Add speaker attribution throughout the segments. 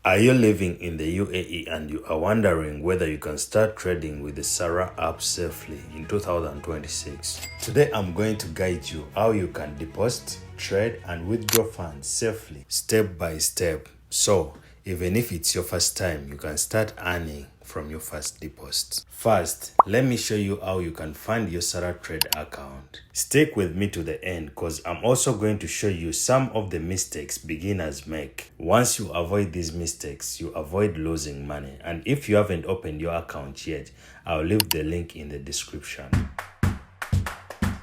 Speaker 1: Are you living in the UAE and you are wondering whether you can start trading with the Sarwa app safely in 2026? Today I'm going to guide you how you can deposit, trade and withdraw funds safely, step by step. So even if it's your first time, you can start earning from your first deposit. First, let me show you how you can find your Sarwa Trade account. Stick with me to the end because I'm also going to show you some of the mistakes beginners make. Once you avoid these mistakes, you avoid losing money. And if you haven't opened your account yet, I'll leave the link in the description.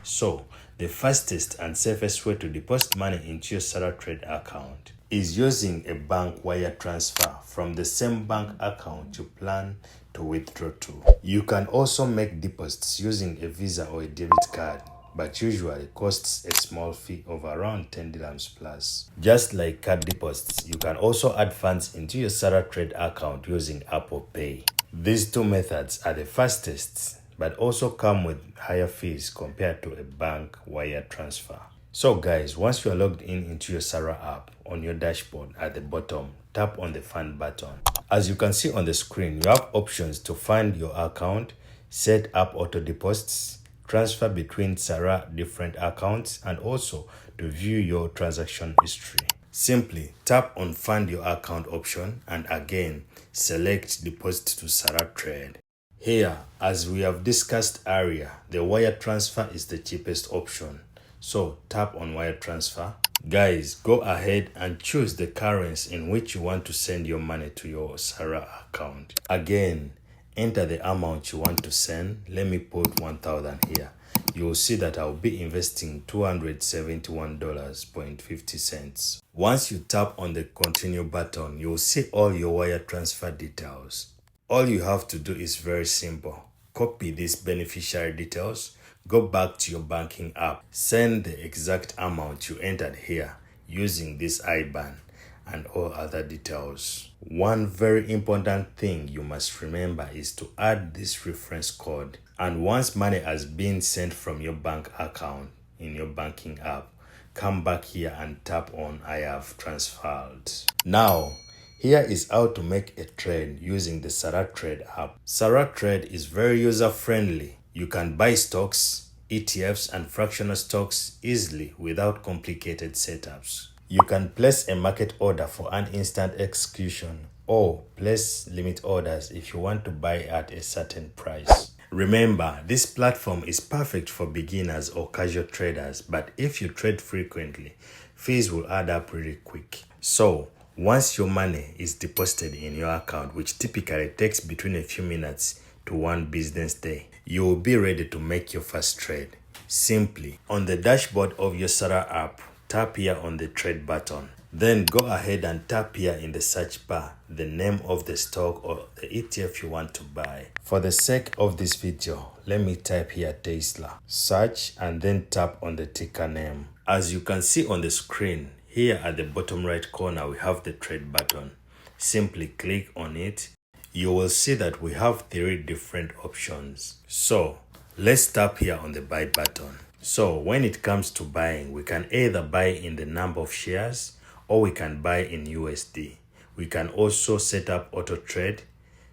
Speaker 1: So, the fastest and safest way to deposit money into your Sarwa Trade account is using a bank wire transfer from the same bank account you plan to withdraw to. You can also make deposits using a Visa or a debit card, but usually costs a small fee of around 10 dirhams plus. Just like card deposits, you can also add funds into your Sarwa Trade account using Apple Pay. These two methods are the fastest, but also come with higher fees compared to a bank wire transfer. So guys, once you are logged into your Sarwa app, on your dashboard at the bottom, tap on the fund button. As you can see on the screen, you have options to find your account, set up auto deposits, transfer between Sarwa different accounts, and also to view your transaction history. Simply tap on Find Your Account option and again select Deposit to Sarwa Trade. Here, as we have discussed earlier, the wire transfer is the cheapest option. So tap on wire transfer. Guys, go ahead and choose the currency in which you want to send your money to your Sarwa account. Again, enter the amount you want to send. Let me put 1,000 here. You will see that I'll be investing $271.50. Once you tap on the continue button, you will see all your wire transfer details. All you have to do is very simple. Copy these beneficiary details, go back to your banking app, send the exact amount you entered here using this IBAN and all other details. One very important thing you must remember is to add this reference code. And once money has been sent from your bank account in your banking app, come back here and tap on I have transferred. Now, here is how to make a trade using the Sarwa Trade app. Sarwa Trade is very user-friendly. You can buy stocks, ETFs and fractional stocks easily without complicated setups. You can place a market order for an instant execution or place limit orders if you want to buy at a certain price. Remember, this platform is perfect for beginners or casual traders, but if you trade frequently, fees will add up really quick. So, once your money is deposited in your account, which typically takes between a few minutes to one business day, you will be ready to make your first trade. Simply, on the dashboard of your Sarwa app, tap here on the trade button. Then go ahead and tap here in the search bar the name of the stock or the ETF you want to buy. For the sake of this video, let me type here Tesla. Search and then tap on the ticker name. As you can see on the screen, here at the bottom right corner we have the trade button. Simply click on it. You will see that we have 3 different options. So let's tap here on the buy button. So when it comes to buying, we can either buy in the number of shares or we can buy in USD. We can also set up auto trade.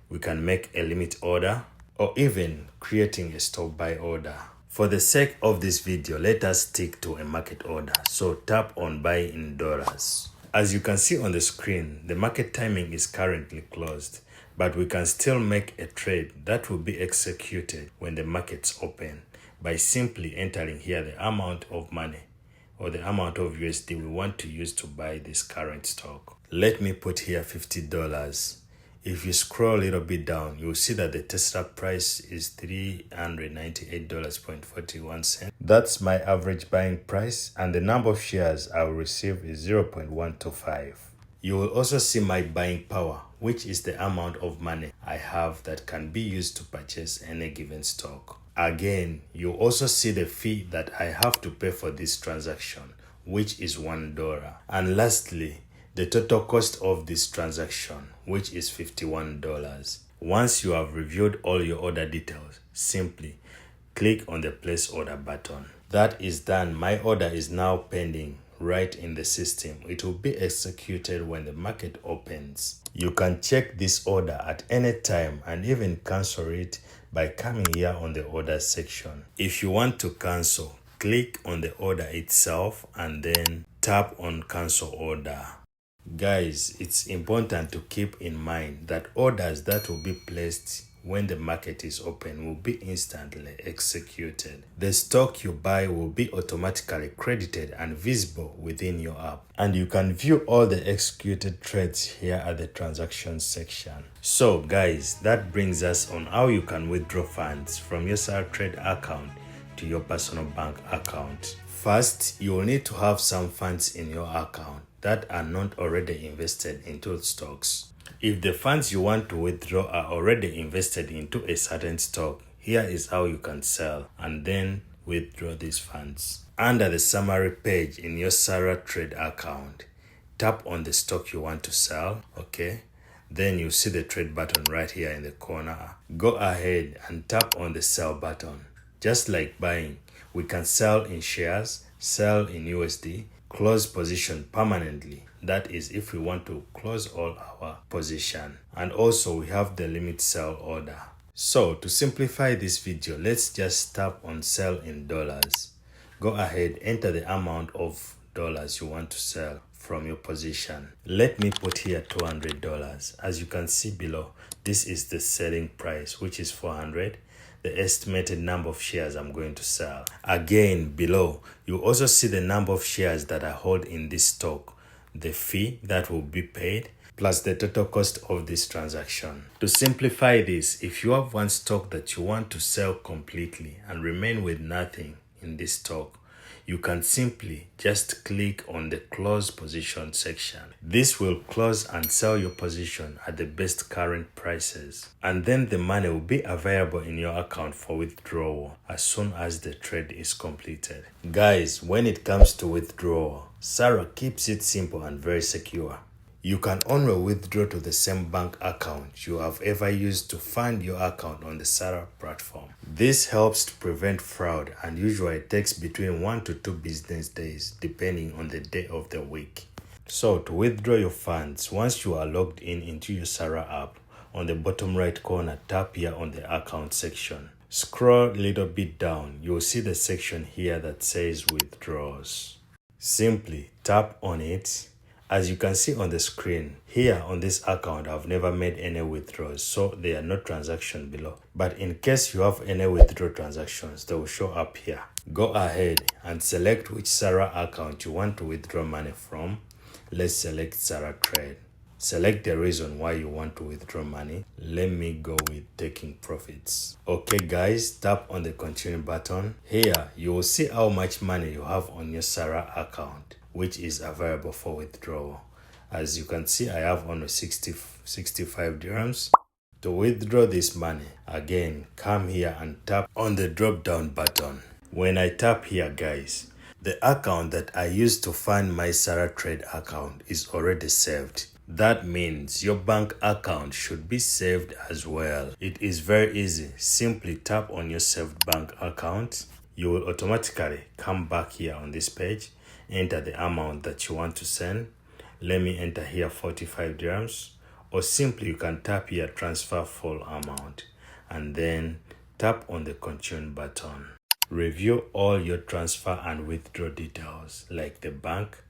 Speaker 1: We can make a limit order or even creating a stop buy order. For the sake of this video, let us stick to a market order. So tap on buy in dollars. As you can see on the screen, the market timing is currently closed, but we can still make a trade that will be executed when the markets open by simply entering here the amount of money or the amount of USD we want to use to buy this current stock. Let me put here $50. If you scroll a little bit down, you'll see that the Tesla price is $398.41. That's my average buying price, and the number of shares I will receive is 0.125. You will also see my buying power, which is the amount of money I have that can be used to purchase any given stock. Again, you also see the fee that I have to pay for this transaction, which is $1. And lastly, the total cost of this transaction, which is $51. Once you have reviewed all your order details, simply click on the place order button. That is done. My order is now pending right in the system. It will be executed when the market opens. You can check this order at any time and even cancel it by coming here on the order section. If you want to cancel, click on the order itself and then tap on cancel order. Guys, it's important to keep in mind that orders that will be placed when the market is open will be instantly executed. The stock you buy will be automatically credited and visible within your app. And you can view all the executed trades here at the transactions section. So guys, that brings us on how you can withdraw funds from your Sarwa Trade account to your personal bank account. First, you will need to have some funds in your account that are not already invested into stocks. If the funds you want to withdraw are already invested into a certain stock, here is how you can sell and then withdraw these funds. Under the summary page in your Sarwa Trade account, tap on the stock you want to sell, okay? Then you see the trade button right here in the corner. Go ahead and tap on the sell button. Just like buying, we can sell in shares, sell in USD, close position permanently. That is if we want to close all our position. And also we have the limit sell order. So to simplify this video, let's just tap on sell in dollars. Go ahead, enter the amount of dollars you want to sell from your position. Let me put here $200. As you can see below, this is the selling price, which is 400. The estimated number of shares I'm going to sell. Again, below, you also see the number of shares that I hold in this stock, the fee that will be paid, plus the total cost of this transaction. To simplify this, if you have one stock that you want to sell completely and remain with nothing in this stock, you can simply just click on the close position section. This will close and sell your position at the best current prices. And then the money will be available in your account for withdrawal as soon as the trade is completed. Guys, when it comes to withdrawal, Sarwa keeps it simple and very secure. You can only withdraw to the same bank account you have ever used to fund your account on the Sarwa platform. This helps to prevent fraud and usually takes between 1 to 2 business days depending on the day of the week. So to withdraw your funds, once you are logged in into your Sarwa app, on the bottom right corner, tap here on the account section. Scroll a little bit down, you will see the section here that says withdrawals. Simply tap on it. As you can see on the screen, here on this account, I've never made any withdrawals, so there are no transactions below. But in case you have any withdrawal transactions, they will show up here. Go ahead and select which Sarwa account you want to withdraw money from. Let's select Sarwa Trade. Select the reason why you want to withdraw money. Let me go with taking profits. Okay guys, tap on the continue button. Here, you will see how much money you have on your Sarwa account, which is available for withdrawal. As you can see, I have only 65 dirhams. To withdraw this money, again, come here and tap on the drop down button. When I tap here guys, the account that I used to fund my Sarwa Trade account is already saved. That means your bank account should be saved as well. It is very easy. Simply tap on your saved bank account. You will automatically come back here on this page. Enter the amount that you want to send. Let me enter here 45 dirhams, or simply you can tap here transfer full amount and then tap on the continue button. Review all your transfer and withdraw details like the bank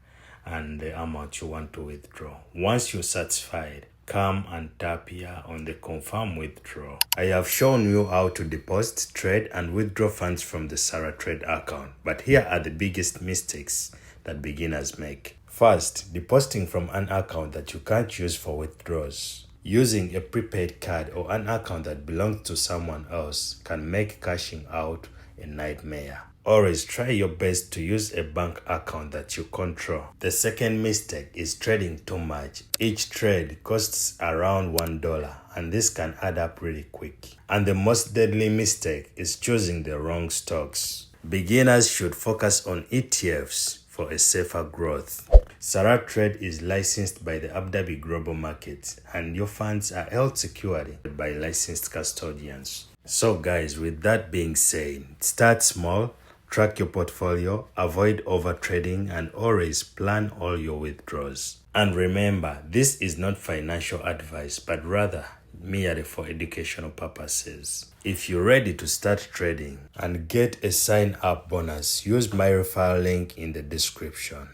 Speaker 1: and the amount you want to withdraw. Once you're satisfied, come and tap here on the confirm withdraw. I have shown you how to deposit, trade and withdraw funds from the Sarwa Trade account, but here are the biggest mistakes that beginners make. First, depositing from an account that you can't use for withdrawals. Using a prepaid card or an account that belongs to someone else can make cashing out a nightmare. Always try your best to use a bank account that you control. The second mistake is trading too much. Each trade costs around $1 and this can add up really quick. And the most deadly mistake is choosing the wrong stocks. Beginners should focus on ETFs for a safer growth. Sarwa Trade is licensed by the Abu Dhabi Global Market and your funds are held securely by licensed custodians. So guys, with that being said, start small, track your portfolio, avoid overtrading, and always plan all your withdrawals. And remember, this is not financial advice, but rather merely for educational purposes. If you're ready to start trading and get a sign-up bonus, use my referral link in the description.